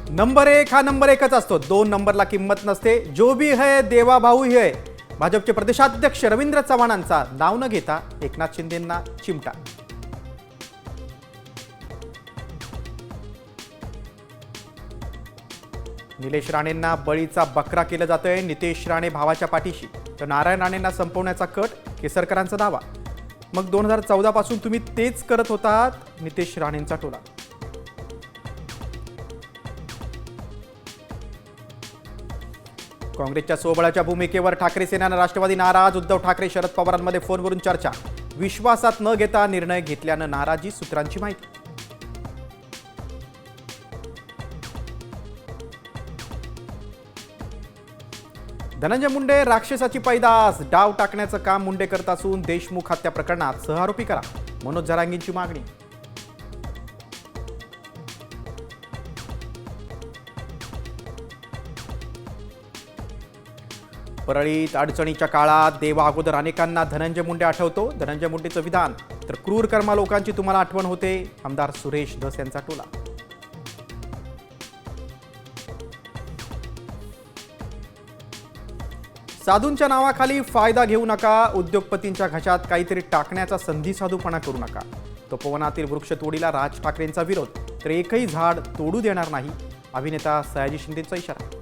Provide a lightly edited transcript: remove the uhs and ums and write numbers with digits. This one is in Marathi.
नंबर एक हा नंबर एकच असतो, दोन नंबरला किंमत नसते. जो भी है देवा भाऊ ही है. भाजपचे प्रदेशाध्यक्ष रवींद्र चव्हाणांचा नाव न घेता एकनाथ शिंदेंना चिमटा. निलेश राणेंना बळीचा बकरा केलं जातंय. नितेश राणे भावाच्या पाठीशी तर नारायण राणेंना संपवण्याचा कट केसरकरांचा दावा. मग 2014 पासून तुम्ही तेच करत होतात, नितेश राणेंचा टोला. काँग्रेसच्या सोबळाच्या भूमिकेवर ठाकरे सेनेनं राष्ट्रवादी नाराज. उद्धव ठाकरे शरद पवारांमध्ये फोनवरून चर्चा. विश्वासात न घेता निर्णय घेतल्यानं नाराजी, सूत्रांची माहिती. धनंजय मुंडे राक्षसाची पैदास. डाव टाकण्याचं काम मुंडे करत असून देशमुख हत्या प्रकरणात सहआरोपी करा, मनोज जरांगींची मागणी. परळीत अडचणीच्या काळात देवा अगोदर अनेकांना धनंजय मुंडे आठवतो. धनंजय मुंडेचं विधान तर क्रूर कर्मा लोकांची तुम्हाला आठवण होते, आमदार सुरेश धस यांचा टोला. साधूंच्या नावाखाली फायदा घेऊ नका. उद्योगपतींच्या घशात काहीतरी टाकण्याचा संधी साधूपणा करू नका. तपोवनातील वृक्षतोडीला राज ठाकरेंचा विरोध तर एकही झाड तोडू देणार नाही, अभिनेता सयाजी शिंदेचा इशारा.